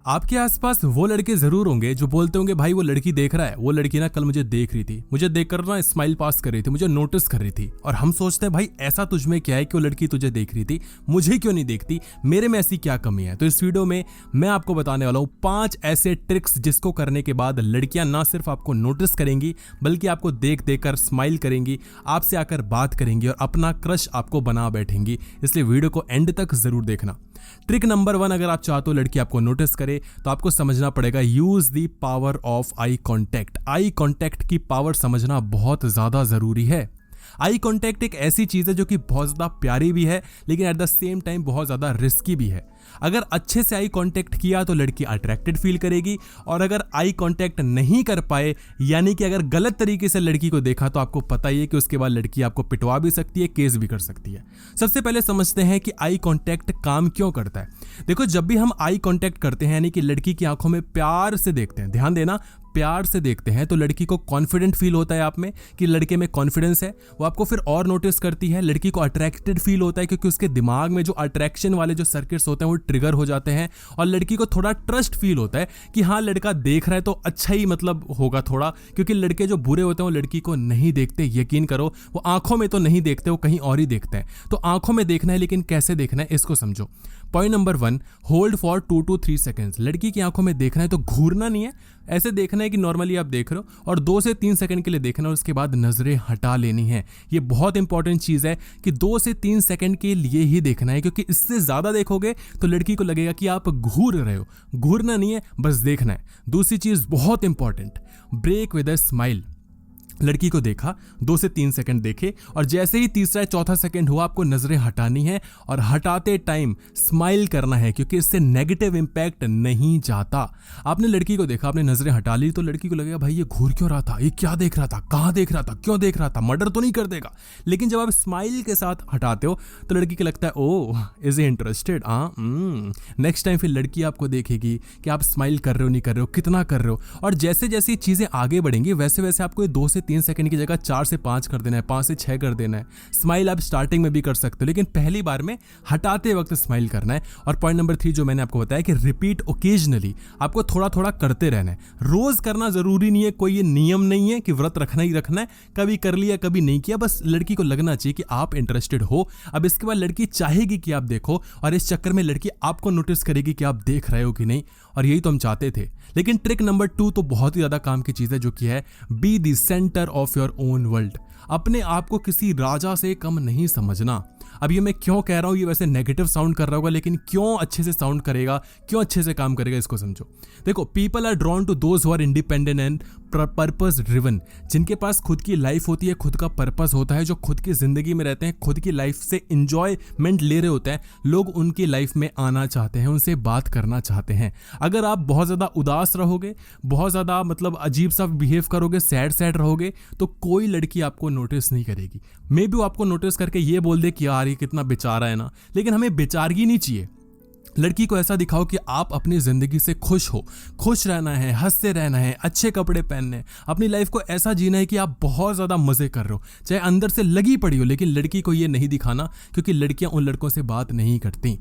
आपके आसपास वो लड़के जरूर होंगे जो बोलते होंगे भाई वो लड़की देख रहा है, वो लड़की ना कल मुझे देख रही थी, मुझे देखकर ना स्माइल पास कर रही थी, मुझे नोटिस कर रही थी। और हम सोचते हैं भाई ऐसा तुझ में क्या है कि वो लड़की तुझे देख रही थी, मुझे क्यों नहीं देखती, मेरे में ऐसी क्या कमी है। तो इस वीडियो में मैं आपको बताने वाला हूं 5 ऐसे ट्रिक्स जिसको करने के बाद लड़कियां ना सिर्फ आपको नोटिस करेंगी बल्कि आपको देख देकर स्माइल करेंगी, आपसे आकर बात करेंगी और अपना क्रश आपको बना बैठेंगी। इसलिए वीडियो को एंड तक जरूर देखना। ट्रिक नंबर 1, अगर आप चाहते हो लड़की आपको नोटिस करे तो आपको समझना पड़ेगा use the power of eye contact. Eye contact की पावर समझना बहुत ज्यादा जरूरी है। आई कॉन्टैक्ट एक ऐसी चीज है जो कि बहुत ज्यादा प्यारी भी है लेकिन एट द सेम टाइम बहुत ज्यादा रिस्की भी है। अगर अच्छे से आई कांटेक्ट किया तो लड़की अट्रैक्टेड फील करेगी, और अगर आई कांटेक्ट नहीं कर पाए यानी कि अगर गलत तरीके से लड़की को देखा तो आपको पता ही है कि उसके बाद लड़की आपको पिटवा भी सकती है, केस भी कर सकती है। सबसे पहले समझते हैं कि आई कांटेक्ट काम क्यों करता है। देखो, जब भी हम आई कांटेक्ट करते हैं यानी कि लड़की की आंखों में प्यार से देखते हैं, ध्यान देना, प्यार से देखते हैं, तो लड़की को कॉन्फिडेंट फील होता है आप में कि लड़के में कॉन्फिडेंस है, वो आपको फिर और नोटिस करती है। लड़की को अट्रैक्टेड फील होता है क्योंकि उसके दिमाग में जो अट्रैक्शन वाले जो सर्किट्स होते हैं वो ट्रिगर हो जाते हैं, और लड़की को थोड़ा ट्रस्ट फील होता है कि हाँ लड़का देख रहा है तो अच्छा ही मतलब होगा थोड़ा, क्योंकि लड़के जो बुरे होते हैं वो लड़की को नहीं देखते, यकीन करो, वो आंखों में तो नहीं देखते, वो कहीं और ही देखते हैं। तो आंखों में देखना है लेकिन कैसे देखना है इसको समझो। Point number 1, hold for 2 to 3 seconds. लड़की की आंखों में देखना है तो घूरना नहीं है, ऐसे देखना है कि नॉर्मली आप देख रहे हो, और 2 से 3 सेकंड के लिए देखना है और उसके बाद नजरें हटा लेनी है। ये बहुत इंपॉर्टेंट चीज है कि 2 से 3 सेकंड के लिए ही देखना है, क्योंकि इससे ज्यादा देखोगे तो लड़की को लगेगा कि आप घूर रहे हो। घूरना नहीं है, बस देखना है। दूसरी चीज बहुत important, break with a smile. लड़की को देखा, 2 से 3 सेकंड देखे, और जैसे ही तीसरा चौथा सेकंड हुआ आपको नजरें हटानी है, और हटाते टाइम स्माइल करना है क्योंकि इससे नेगेटिव इंपैक्ट नहीं जाता। आपने लड़की को देखा, आपने नजरें हटा ली तो लड़की को लगेगा भाई ये घूर क्यों रहा था, ये क्या देख रहा था, कहाँ देख रहा था, क्यों देख रहा था, मर्डर तो नहीं कर देगा। लेकिन जब आप स्माइल के साथ हटाते हो तो लड़की को लगता है oh is interested. Next time फिर लड़की आपको देखेगी कि आप स्माइल कर रहे हो नहीं कर रहे हो, कितना कर रहे हो, और जैसे जैसे चीजें आगे बढ़ेंगी वैसे वैसे आपको 2 से 3 सेकंड की जगह 4 से 5 कर देना है, 5 से 6 कर देना है। स्माइल आप स्टार्टिंग में भी कर सकते हो लेकिन पहली बार में हटाते वक्त स्माइल करना है। और पॉइंट नंबर 3 जो मैंने आपको बताया कि रिपीट ओकेजनली, आपको थोड़ा थोड़ा करते रहना है। रोज करना जरूरी नहीं है, कोई ये नियम नहीं है कि व्रत रखना ही रखना है, कभी कर लिया कभी नहीं किया, बस लड़की को लगना चाहिए कि आप इंटरेस्टेड हो। अब इसके बाद लड़की चाहेगी कि आप देखो, और इस चक्कर में लड़की आपको नोटिस करेगी कि आप देख रहे हो कि नहीं, और यही तो हम चाहते थे। लेकिन ट्रिक नंबर 2 तो बहुत ही ज्यादा काम की चीज है, जो कि है be the centre of your own world. अपने आप को किसी राजा से कम नहीं समझना। अब ये मैं क्यों कह रहा हूं, ये वैसे नेगेटिव साउंड कर रहा होगा लेकिन क्यों अच्छे से साउंड करेगा, क्यों अच्छे से काम करेगा इसको समझो। देखो, people are drawn to those who are independent and purpose driven. जिनके पास खुद की लाइफ होती है, खुद का पर्पस होता है, जो खुद की जिंदगी में रहते हैं, खुद की लाइफ से इंजॉयमेंट ले रहे होते हैं, लोग उनकी लाइफ में आना चाहते हैं, उनसे बात करना चाहते हैं। अगर आप बहुत ज्यादा उदास रहोगे, बहुत ज्यादा मतलब अजीब सा बिहेव करोगे, सैड सैड रहोगे, तो कोई लड़की आपको नोटिस नहीं करेगी। मे बी वो आपको नोटिस करके ये बोल दे कि यार ये कितना बेचारा है ना, लेकिन हमें बेचारगी नहीं चाहिए। लड़की को ऐसा दिखाओ कि आप अपनी जिंदगी से खुश हो, खुश रहना है, हंसते रहना है, अच्छे कपड़े पहनने हैं, अपनी लाइफ को ऐसा जीना है कि आप बहुत ज्यादा मजे कर रहे हो, चाहे अंदर से लगी पड़ी हो। लेकिन लड़की को ये नहीं दिखाना क्योंकि लड़कियां उन लड़कों से बात नहीं करती।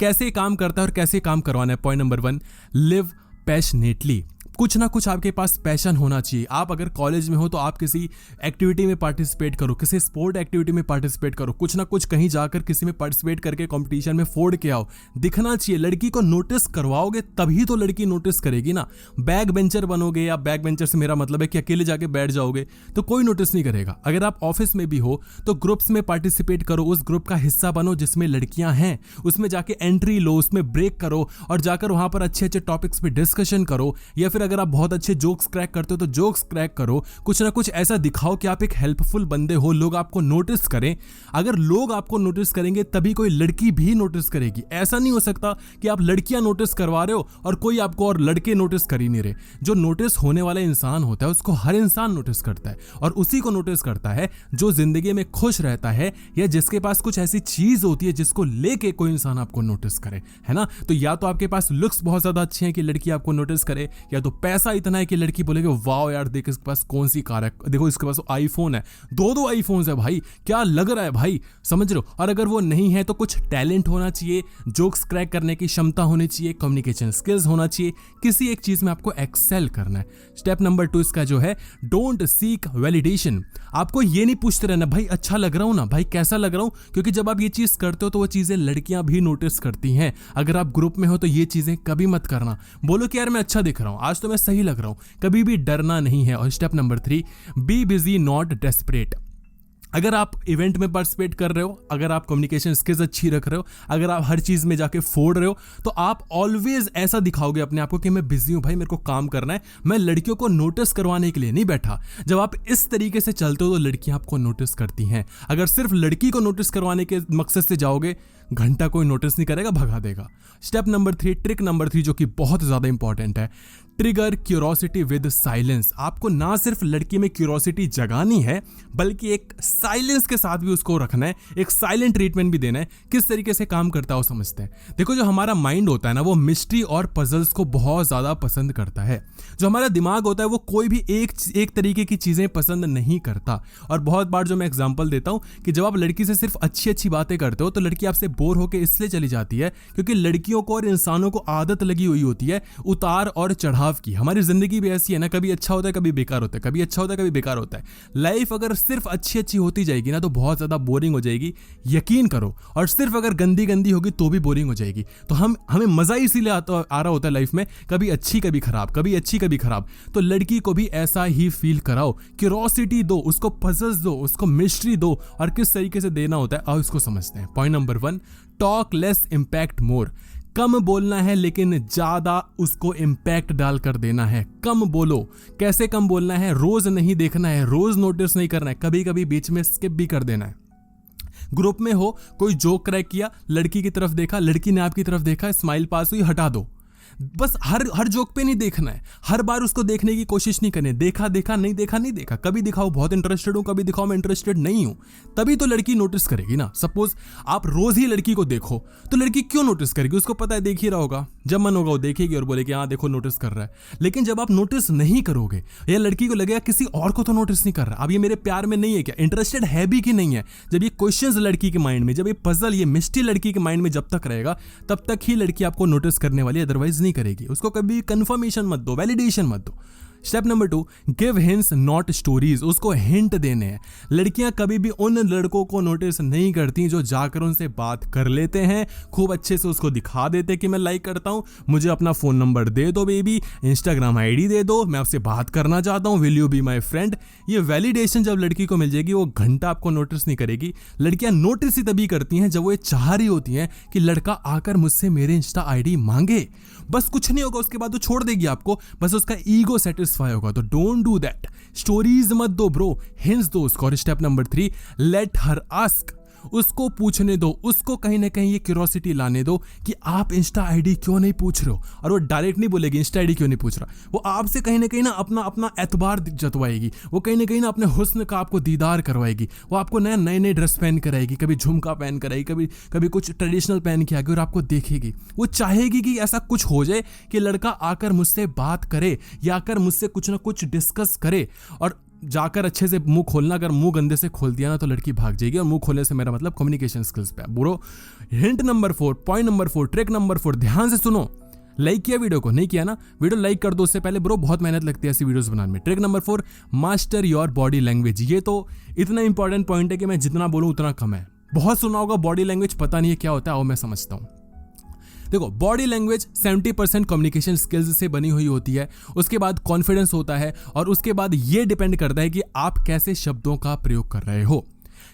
कैसे काम करता है और कैसे काम करवाना है। Point number 1, live passionately. कुछ ना कुछ आपके पास पैशन होना चाहिए। आप अगर कॉलेज में हो तो आप किसी एक्टिविटी में पार्टिसिपेट करो, किसी स्पोर्ट एक्टिविटी में पार्टिसिपेट करो, कुछ ना कुछ कहीं जाकर किसी में पार्टिसिपेट करके कंपटीशन में फोड़ के आओ, दिखना चाहिए। लड़की को नोटिस करवाओगे तभी तो लड़की नोटिस करेगी ना। बैक बेंचर बनोगे, या बैक बेंचर से मेरा मतलब है कि अकेले जाके बैठ जाओगे तो कोई नोटिस नहीं करेगा। अगर आप ऑफिस में भी हो तो ग्रुप्स में पार्टिसिपेट करो, उस ग्रुप का हिस्सा बनो जिसमें लड़कियां हैं, उसमें जाके एंट्री लो, उसमें ब्रेक करो और जाकर वहां पर अच्छे अच्छे टॉपिक्स पे डिस्कशन करो। या फिर अगर आप बहुत अच्छे जोक्स क्रैक करते हो तो जोक्स क्रैक करो। कुछ ना कुछ ऐसा दिखाओ कि आप एक हेल्पफुल बंदे हो, लोग आपको नोटिस करें। अगर लोग आपको नोटिस करेंगे तभी कोई लड़की भी नोटिस करेगी। ऐसा नहीं हो सकता कि आप लड़कियां नोटिस करवा रहे हो और कोई आपको और लड़के नोटिस कर ही नहीं रहे। जो नोटिस होने वाला इंसान होता है उसको हर इंसान नोटिस करता है, और उसी को नोटिस करता है जो जिंदगी में खुश रहता है, या जिसके पास कुछ ऐसी चीज होती है जिसको लेके कोई इंसान आपको नोटिस करे, है ना। तो या तो आपके पास लुक्स बहुत ज्यादा अच्छे हैं कि लड़की आपको नोटिस करे, या तो तो पैसा इतना है कि लड़की बोलेगी वाह यार देख इसके पास कौन सी कार है, देखो इसके पास आईफोन है, दो आईफोन्स है भाई, क्या लग रहा है भाई, समझ रहे हो। और अगर वो नहीं है तो कुछ टैलेंट होना चाहिए, जोक्स क्रैक करने की क्षमता होनी चाहिए, कम्युनिकेशन स्किल्स होना चाहिए, किसी एक चीज में आपको एक्सेल करना है। स्टेप नंबर 2 इसका जो है, डोंट सीक वैलिडेशन। आपको ये नहीं पूछते रहना भाई अच्छा लग रहा हूं ना, भाई कैसा लग रहा हूं, क्योंकि जब आप ये चीज करते हो तो वो चीजें लड़कियां भी नोटिस करती हैं। अगर आप ग्रुप में हो तो ये चीजें कभी मत करना, बोलो कि यार मैं अच्छा दिख रहा हूं, आज तो मैं सही लग रहा हूं, कभी भी डरना नहीं है। और step number 3, be busy not desperate. अगर आप इवेंट में पार्टिसिपेट कर रहे हो, अगर आप कम्युनिकेशन स्किल्स अच्छी रख रहे हो, अगर आप हर चीज में जाके फोड़ रहे हो, तो आप ऑलवेज ऐसा दिखाओगे अपने आप को कि मैं बिजी हूं भाई, मेरे को काम करना है, मैं लड़कियों को नोटिस करवाने के लिए नहीं बैठा। जब आप इस तरीके से चलते हो तो लड़कियां आपको नोटिस करती हैं। अगर सिर्फ लड़की को नोटिस करवाने के मकसद से जाओगे, घंटा कोई नोटिस नहीं करेगा, भगा देगा। स्टेप नंबर 3, ट्रिक नंबर 3 जो कि बहुत ज्यादा इंपॉर्टेंट है, ट्रिगर क्यूरोसिटी विद साइलेंस। आपको ना सिर्फ लड़की में क्यूरोसिटी जगानी है, बल्कि एक साइलेंस के साथ भी उसको रखना है, एक साइलेंट ट्रीटमेंट भी देना है। किस तरीके से काम करता है वो समझते हैं। देखो जो हमारा माइंड होता है ना, वो मिस्ट्री और पजल्स को बहुत ज्यादा पसंद करता है। जो हमारा दिमाग होता है वो कोई भी एक तरीके की चीजें पसंद नहीं करता। और बहुत बार जो मैं एग्जांपल देता हूं कि जब आप लड़की से सिर्फ अच्छी अच्छी बातें करते हो तो लड़की आपसे बोर होकर इसलिए चली जाती है क्योंकि लड़कियों को और इंसानों को आदत लगी हुई होती है उतार और चढ़ाव की। हमारी जिंदगी भी ऐसी है ना, कभी अच्छा होता है कभी बेकार होता है, कभी अच्छा होता है कभी बेकार होता है। लाइफ अगर सिर्फ अच्छी अच्छी होती जाएगी ना तो बहुत ज्यादा बोरिंग हो जाएगी, यकीन करो। और सिर्फ अगर गंदी गंदी होगी तो भी बोरिंग हो जाएगी। तो हमें मजा इसीलिए आ रहा होता है लाइफ में, कभी अच्छी कभी खराब, कभी अच्छी कभी खराब। तो लड़की को भी ऐसा ही फील कराओ, क्यूरोसिटी दो उसको, पजल्स दो उसको, मिस्ट्री दो। और किस तरीके से देना होता है आओ इसको समझते हैं। Point number 1, talk less impact more. कम बोलना है लेकिन ज्यादा उसको इंपैक्ट डालकर देना है। कम बोलो। कैसे कम बोलना है? रोज नहीं देखना है, रोज नोटिस नहीं करना है, कभी कभी बीच में स्किप भी कर देना है। ग्रुप में हो, कोई जोक क्रैक किया, लड़की की तरफ देखा, लड़की ने आपकी तरफ देखा, स्माइल पास हुई, हटा दो। बस हर जोक पे नहीं देखना है, हर बार उसको देखने की कोशिश नहीं करनी। देखा नहीं देखा नहीं देखा, कभी दिखाओ बहुत इंटरेस्टेड हूं, कभी दिखाओ मैं इंटरेस्टेड नहीं हूं, तभी तो लड़की नोटिस करेगी ना। सपोज आप रोज ही लड़की को देखो तो लड़की क्यों नोटिस करेगी? उसको पता है देख ही रहा होगा, जब मन होगा वो देखेगी और बोलेगी हाँ देखो नोटिस कर रहा है। लेकिन जब आप नोटिस नहीं करोगे या लड़की को लगेगा किसी और को तो नोटिस नहीं कर रहा, अब ये मेरे प्यार में नहीं है क्या, इंटरेस्टेड है भी कि नहीं है, जब ये क्वेश्चंस लड़की के माइंड में, जब ये पजल, ये मिस्ट्री लड़की के माइंड में जब तक रहेगा तब तक ही लड़की आपको नोटिस करने वाली, अदरवाइज नहीं करेगी। उसको कभी कंफर्मेशन मत दो, वैलिडेशन मत दो। Step number 2, give hints not stories. उसको हिंट देने हैं। लड़कियां कभी भी उन लड़कों को नोटिस नहीं करती जो जाकर उनसे बात कर लेते हैं, खूब अच्छे से उसको दिखा देते कि मैं लाइक करता हूं, मुझे अपना फोन नंबर दे दो बेबी, इंस्टाग्राम आईडी दे दो, मैं आपसे बात करना चाहता हूं, will you be my friend. ये वैलिडेशन जब लड़की को मिल जाएगी वो घंटा आपको नोटिस नहीं करेगी। लड़कियां नोटिस ही तभी करती हैं जब वो ये चाह रही होती हैं कि लड़का आकर मुझसे मेरे इंस्टा आईडी मांगे। बस कुछ नहीं होगा, उसके बाद वो छोड़ देगी आपको, बस उसका ईगो सेटिस्फाई होगा। तो डोंट डू दैट, स्टोरीज मत दो ब्रो, हिंट्स दो उसको। और step number 3, let her ask. उसको पूछने दो, उसको कहीं ना कहीं ये क्यूरोसिटी लाने दो कि आप इंस्टा आईडी क्यों नहीं पूछ रहे हो। और वो डायरेक्ट नहीं बोलेगी इंस्टा आईडी क्यों नहीं पूछ रहा, वो आपसे कहीं ना अपना एतबार जतवाएगी, वो कहीं ना अपने हुस्न का आपको दीदार करवाएगी, वो आपको नए ड्रेस पहन कराएगी, कभी झुमका पहन कराएगी, कभी कुछ ट्रेडिशनल पहन के आएगी और आपको देखेगी। वो चाहेगी कि ऐसा कुछ हो जाए कि लड़का आकर मुझसे बात करे या आकर मुझसे कुछ ना कुछ डिस्कस करे। और जाकर अच्छे से मुंह खोलना, अगर मुंह गंदे से खोल दिया ना तो लड़की भाग जाएगी। और मुंह खोलने से मेरा मतलब कम्युनिकेशन स्किल्स पे। Bro hint number 4, point number 4, trick number 4, ध्यान से सुनो। लाइक किया वीडियो को? नहीं किया ना? वीडियो लाइक कर दो उससे पहले ब्रो, बहुत मेहनत लगती है ऐसी वीडियोस बनाने में। Trick number 4, master your body language. ये तो इतना इंपॉर्टेंट पॉइंट है कि मैं जितना बोलूं उतना कम है। बहुत सुना होगा बॉडी लैंग्वेज, पता नहीं है क्या होता है, आओ मैं समझता हूं। देखो बॉडी लैंग्वेज 70% कम्युनिकेशन स्किल्स से बनी हुई होती है, उसके बाद कॉन्फिडेंस होता है, और उसके बाद ये डिपेंड करता है कि आप कैसे शब्दों का प्रयोग कर रहे हो।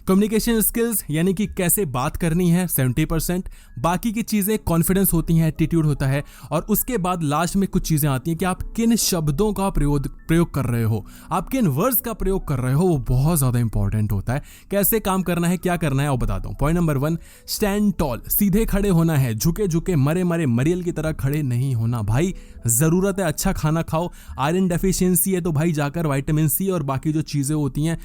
कम्युनिकेशन स्किल्स यानी कि कैसे बात करनी है 70%, बाकी की चीज़ें कॉन्फिडेंस होती हैं, एटीट्यूड होता है, और उसके बाद लास्ट में कुछ चीज़ें आती हैं कि आप किन शब्दों का प्रयोग कर रहे हो, आप किन वर्ड्स का प्रयोग कर रहे हो, वो बहुत ज़्यादा इंपॉर्टेंट होता है। कैसे काम करना है, क्या करना है, वो बताता हूँ। Point number 1, stand toll. सीधे खड़े होना है, झुके झुके मरे मरियल की तरह खड़े नहीं होना। भाई ज़रूरत है, अच्छा खाना खाओ, आयरन डेफिशिएंसी है तो भाई जाकर विटामिन सी और बाकी जो चीज़ें होती हैं,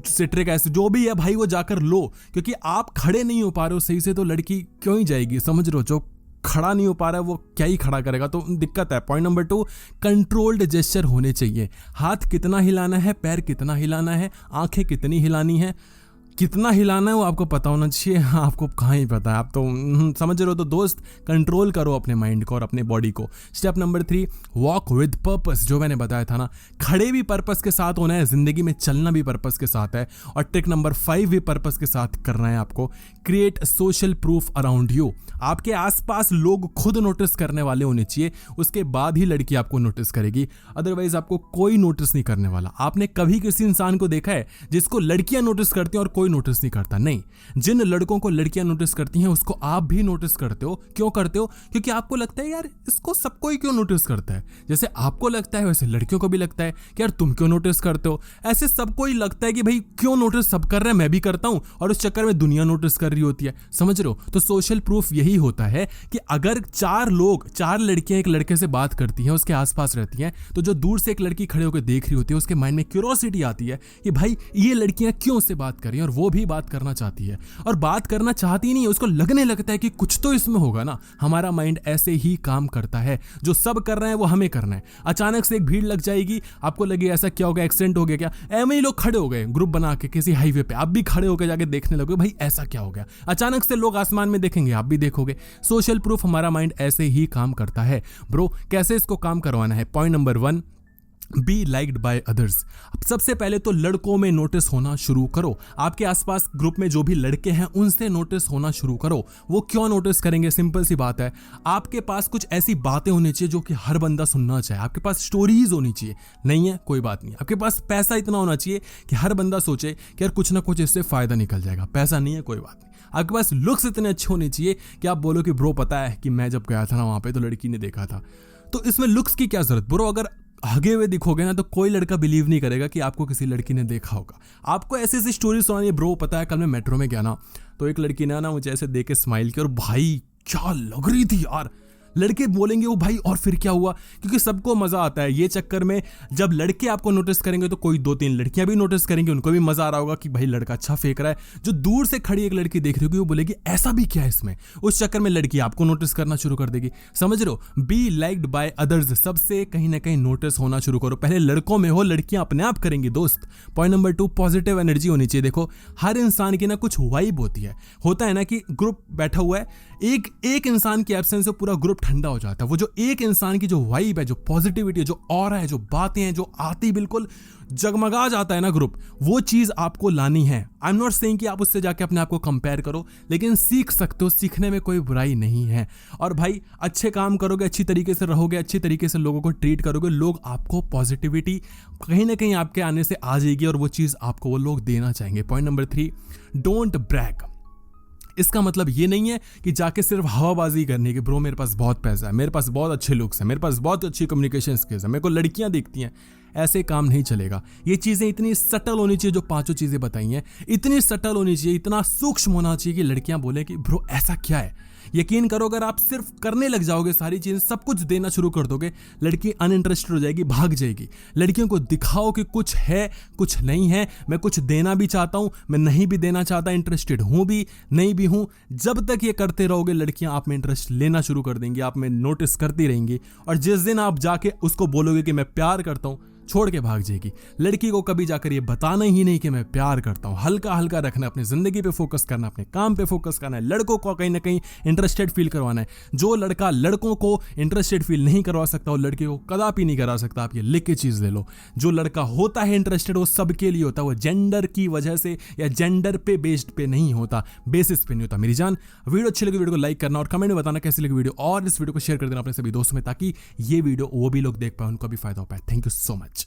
सिट्रिक एसिड जो भी है भाई वो जाकर लो, क्योंकि आप खड़े नहीं हो पा रहे हो सही से तो लड़की क्यों ही जाएगी, समझ रहे हो। जो खड़ा नहीं हो पा रहा है वो क्या ही खड़ा करेगा, तो दिक्कत है। पॉइंट नंबर 2, कंट्रोल्ड जेस्चर होने चाहिए। हाथ कितना हिलाना है, पैर कितना हिलाना है, आंखें कितनी हिलानी है, कितना हिलाना है वो आपको पता होना चाहिए। आपको कहाँ ही पता है, आप तो समझ रहे हो। तो दोस्त कंट्रोल करो अपने माइंड को और अपने बॉडी को। Step number 3, walk with purpose. जो मैंने बताया था ना, खड़े भी पर्पस के साथ होना है, जिंदगी में चलना भी पर्पस के साथ है। और ट्रिक नंबर 5 भी पर्पस के साथ करना है आपको। Create social proof around you. आपके आसपास लोग खुद नोटिस करने वाले होने चाहिए, उसके बाद ही लड़की आपको नोटिस करेगी, अदरवाइज आपको कोई नोटिस नहीं करने वाला। आपने कभी किसी इंसान को देखा है जिसको लड़कियां नोटिस करती हैं और कोई नोटिस नहीं करता? नहीं। जिन लड़कों को लड़कियां नोटिस करती हैं उसको आप भी नोटिस करते हो। क्यों करते हो? क्योंकि आपको लगता है यार इसको सब कोई क्यों नोटिस करता है। जैसे आपको लगता है वैसे लड़कियों को भी लगता है कि यार तुम क्यों नोटिस करते हो। ऐसे सबको ही लगता है कि भाई क्यों नोटिस सब कर रहे हैं, मैं भी करता हूं, और उस चक्कर में दुनिया नोटिस कर रही होती है। समझ रहे हो? तो सोशल प्रूफ यही होता है कि अगर 4 लड़कियां एक लड़के से बात करती हैं, उसके आसपास रहती हैं, तो जो दूर से एक लड़की खड़े होकर देख रही होती है उसके माइंड में क्यूरियोसिटी आती है कि भाई ये लड़कियां क्यों उससे बात कर रही हैं, और वो भी बात करना चाहती है। और बात करना चाहती नहीं है, उसको लगने लगता है कि कुछ तो इसमें होगा ना। हमारा माइंड ऐसे ही काम करता है, जो सब कर रहे हैं वो हमें करना है। अचानक से एक भीड़ लग जाएगी, आपको लगे ऐसा क्या हो गया, एक्सीडेंट हो गया क्या, एवं ही लोग खड़े हो गए ग्रुप बना के किसी हाईवे पे, आप भी खड़े होकर जाके देखने लगे भाई ऐसा क्या हो गया। अचानक से लोग आसमान में देखेंगे, आप भी देखोगे। सोशल प्रूफ हमारा माइंड ऐसे ही काम करता है। ब्रो कैसे इसको काम करवाना है? Point number 1, be liked by others. सबसे पहले तो लड़कों में नोटिस होना शुरू करो। आपके आसपास ग्रुप में जो भी लड़के हैं उनसे नोटिस होना शुरू करो। वो क्यों नोटिस करेंगे? सिंपल सी बात है, आपके पास कुछ ऐसी बातें होनी चाहिए जो कि हर बंदा सुनना चाहे। आपके पास स्टोरीज होनी चाहिए। नहीं है कोई बात नहीं। आपके पास पैसा इतना होना चाहिए कि हर बंदा सोचे कि यार कुछ ना कुछ इससे फायदा निकल जाएगा। पैसा नहीं है कोई बात नहीं। आपके पास लुक्स इतने अच्छे होने चाहिए कि आप बोलो कि ब्रो पता है कि मैं जब गया था ना वहां पे तो लड़की ने देखा था। तो इसमें लुक्स की क्या जरूरत ब्रो? अगर आगे हुए दिखोगे ना तो कोई लड़का बिलीव नहीं करेगा कि आपको किसी लड़की ने देखा होगा। आपको ऐसी ऐसी स्टोरी सुनानी है। ब्रो पता है कल मैं मेट्रो में गया ना, तो एक लड़की ने ना मुझे ऐसे देख के स्माइल किया और भाई क्या लग रही थी यार। लड़के बोलेंगे वो भाई और फिर क्या हुआ, क्योंकि सबको मजा आता है। ये चक्कर में जब लड़के आपको नोटिस करेंगे तो कोई 2-3 लड़कियां भी नोटिस करेंगी, उनको भी मजा आ रहा होगा कि भाई लड़का अच्छा फेंक रहा है। जो दूर से खड़ी एक लड़की देख रही होगी वो बोलेगी ऐसा भी क्या है इसमें। उस चक्कर में लड़की आपको नोटिस करना शुरू कर देगी। समझ रहे हो? Be liked by others. सबसे कहीं ना कहीं नोटिस होना शुरू करो। पहले लड़कों में हो, लड़कियां अपने आप करेंगी दोस्त। पॉइंट नंबर 2, पॉजिटिव एनर्जी होनी चाहिए। देखो हर इंसान की ना कुछ वाइब होती है। होता है ना कि ग्रुप बैठा हुआ है, एक इंसान की एब्सेंस से पूरा ग्रुप ठंडा हो जाता है। वो जो एक इंसान की जो वाइब है, जो पॉजिटिविटी है, जो ऑरा है, जो बातें हैं, जो आती बिल्कुल जगमगा जाता है ना ग्रुप, वो चीज आपको लानी है। आई एम नॉट सेइंग कि आप उससे जाके अपने आप को कंपेयर करो, लेकिन सीख सकते हो। सीखने में कोई बुराई नहीं है। और भाई अच्छे काम करोगे, अच्छी तरीके से रहोगे, अच्छी तरीके से लोगों को ट्रीट करोगे, लोग आपको पॉजिटिविटी कहीं ना कहीं आपके आने से आ जाएगी और वो चीज आपको वो लोग देना चाहेंगे। Point number 3, don't brag. इसका मतलब ये नहीं है कि जाके सिर्फ हवाबाजी करनी कि ब्रो मेरे पास बहुत पैसा है, मेरे पास बहुत अच्छे लुक्स हैं, मेरे पास बहुत अच्छी कम्युनिकेशन स्किल्स है, मेरे को लड़कियां दिखती हैं। ऐसे काम नहीं चलेगा। ये चीजें इतनी सटल होनी चाहिए, जो 5 चीजें बताई हैं इतनी सटल होनी चाहिए, इतना सूक्ष्म होना चाहिए कि लड़कियां बोले कि ब्रो ऐसा क्या है। यकीन करो अगर आप सिर्फ करने लग जाओगे, सारी चीजें सब कुछ देना शुरू कर दोगे, लड़की अनइंटरेस्टेड हो जाएगी, भाग जाएगी। लड़कियों को दिखाओ कि कुछ है कुछ नहीं है। मैं कुछ देना भी चाहता हूं, मैं नहीं भी देना चाहता, इंटरेस्टेड हूं भी नहीं भी हूं। जब तक ये करते रहोगे लड़कियां आप में इंटरेस्ट लेना शुरू कर देंगी, आप में नोटिस करती रहेंगी। और जिस दिन आप जाके उसको बोलोगे कि मैं प्यार करता हूं, छोड़ के भाग जाएगी। लड़की को कभी जाकर ये बताना ही नहीं कि मैं प्यार करता हूं। हल्का हल्का रखना, अपनी जिंदगी पे फोकस करना, अपने काम पे फोकस करना है। लड़कों को कहीं ना कहीं इंटरेस्टेड फील करवाना है। जो लड़का लड़कों को इंटरेस्टेड फील नहीं करवा सकता वो लड़के को कदापि नहीं करा सकता। आप ये लिख के चीज ले लो। जो लड़का होता है इंटरेस्टेड वो सबके लिए होता है, वो जेंडर की वजह से या जेंडर पे बेस्ड पे नहीं होता, बेसिस पे नहीं होता। मेरी जान, वीडियो अच्छी लगी वीडियो को लाइक करना और कमेंट में बताना कैसी लगी वीडियो, और इस वीडियो को शेयर कर देना अपने सभी दोस्तों में, ताकि ये वीडियो वो भी लोग देख पाए, उनको भी फायदा हो पाए। Thank you so much.